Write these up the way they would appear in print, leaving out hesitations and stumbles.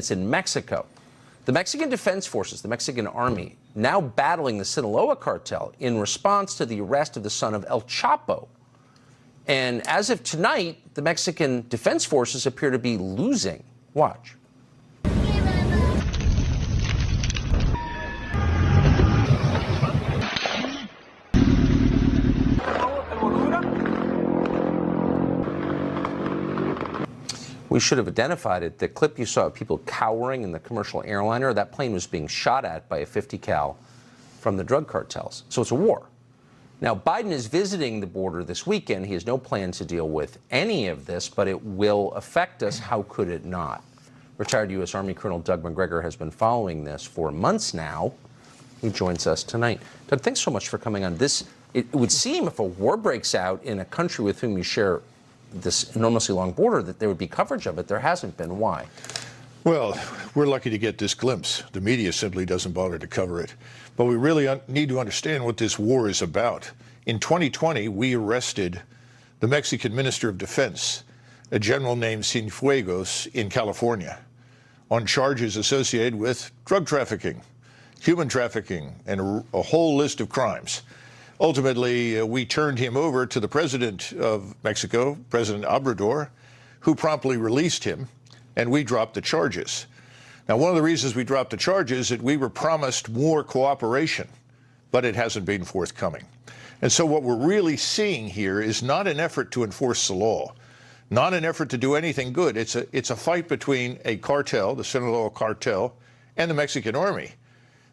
It's in Mexico. The Mexican Defense Forces, the Mexican Army, now battling the Sinaloa cartel in response to the arrest of the son of El Chapo. And as of tonight, the Mexican Defense Forces appear to be losing. Watch. We should have identified it. The clip you saw of people cowering in the commercial airliner, that plane was being shot at by a 50 cal from the drug cartels. So it's a war. Now, Biden is visiting the border this weekend. He has no plan to deal with any of this, but it will affect us. How could it not? Retired U.S. Army Colonel Doug McGregor has been following this for months now. He joins us tonight. Doug, thanks so much for coming on. It would seem if a war breaks out in a country with whom you share this enormously long border that there would be coverage of it. There hasn't been. Why? Well, we're lucky to get this glimpse. The media simply doesn't bother to cover it. But we really need to understand what this war is about. In 2020, we arrested the Mexican Minister of Defense, a general named Cienfuegos, in California, on charges associated with drug trafficking, human trafficking, and a whole list of crimes. Ultimately, we turned him over to the president of Mexico, President Obrador, who promptly released him, and we dropped the charges. Now, one of the reasons we dropped the charges is that we were promised more cooperation, but it hasn't been forthcoming. And so what we're really seeing here is not an effort to enforce the law, not an effort to do anything good. It's a fight between a cartel, the Sinaloa cartel, and the Mexican army.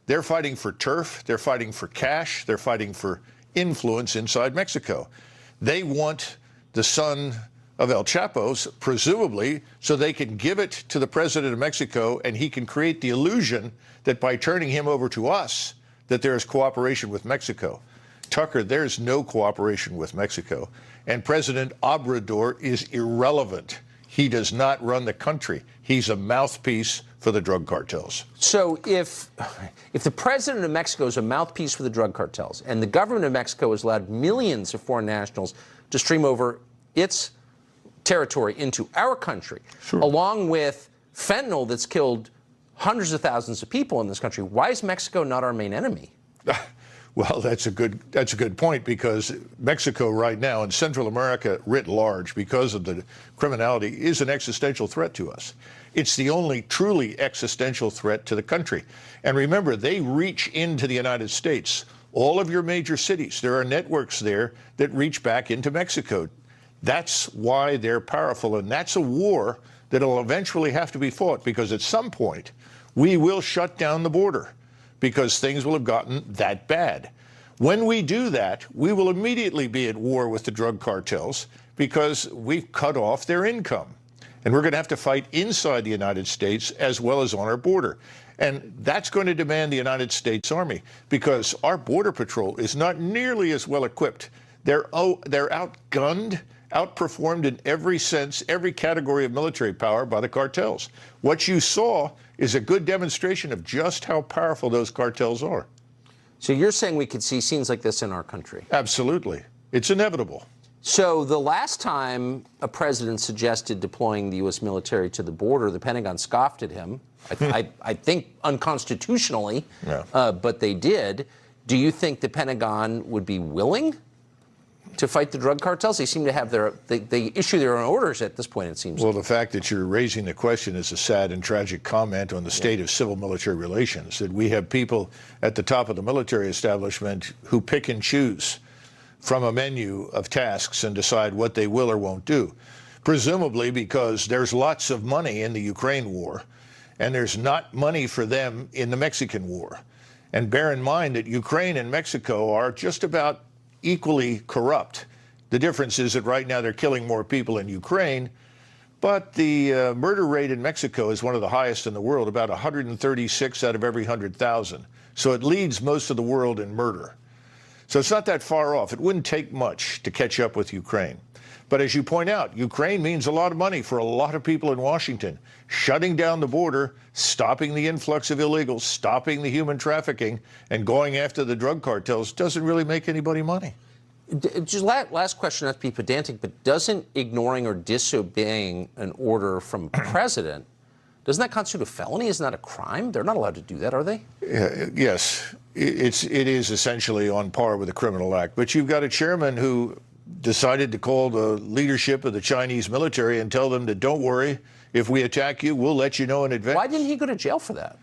They're fighting for turf, they're fighting for cash, they're fighting for influence inside Mexico. They want the son of El Chapo's, presumably, so they can give it to the president of Mexico, and he can create the illusion that by turning him over to us, that there is cooperation with Mexico. Tucker, there's no cooperation with Mexico. And President Obrador is irrelevant. He does not run the country. He's a mouthpiece for the drug cartels. So if the president of Mexico is a mouthpiece for the drug cartels, and the government of Mexico has allowed millions of foreign nationals to stream over its territory into our country, sure, along with fentanyl that's killed hundreds of thousands of people in this country, why is Mexico not our main enemy? Well, that's a good point, because Mexico right now, and Central America writ large, because of the criminality, is an existential threat to us. It's the only truly existential threat to the country. And remember, they reach into the United States. All of your major cities, there are networks there that reach back into Mexico. That's why they're powerful, and that's a war that'll eventually have to be fought, because at some point we will shut down the border, because things will have gotten that bad. When we do that, we will immediately be at war with the drug cartels, because we've cut off their income. And we're going to have to fight inside the United States as well as on our border. And that's going to demand the United States Army, because our Border Patrol is not nearly as well equipped. They're outgunned, outperformed in every sense, every category of military power by the cartels. What you saw is a good demonstration of just how powerful those cartels are. So you're saying we could see scenes like this in our country? Absolutely. It's inevitable. So the last time a president suggested deploying the U.S. military to the border, the Pentagon scoffed at him, I think unconstitutionally, yeah. But they did. Do you think the Pentagon would be willing to fight the drug cartels? They seem to have they issue their own orders at this point, it seems. Well, the fact that you're raising the question is a sad and tragic comment on the state of civil-military relations, that we have people at the top of the military establishment who pick and choose from a menu of tasks and decide what they will or won't do, presumably because there's lots of money in the Ukraine war, and there's not money for them in the Mexican war. And bear in mind that Ukraine and Mexico are just about equally corrupt. The difference is that right now they're killing more people in Ukraine, but the murder rate in Mexico is one of the highest in the world, about 136 out of every 100,000. So it leads most of the world in murder. So it's not that far off. It wouldn't take much to catch up with Ukraine. But as you point out, Ukraine means a lot of money for a lot of people in Washington. Shutting down the border, stopping the influx of illegals, stopping the human trafficking, and going after the drug cartels doesn't really make anybody money. Just last question, not to be pedantic, but doesn't ignoring or disobeying an order from a president Doesn't that constitute a felony? Isn't that a crime? They're not allowed to do that, are they? Yes, it is essentially on par with a criminal act. But you've got a chairman who decided to call the leadership of the Chinese military and tell them that, don't worry, if we attack you, we'll let you know in advance. Why didn't he go to jail for that?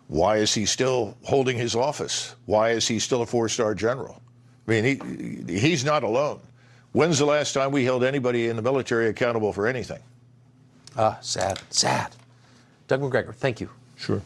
Why is he still holding his office? Why is he still a four-star general? I mean, he's not alone. When's the last time we held anybody in the military accountable for anything? Sad. Doug McGregor, thank you. Sure.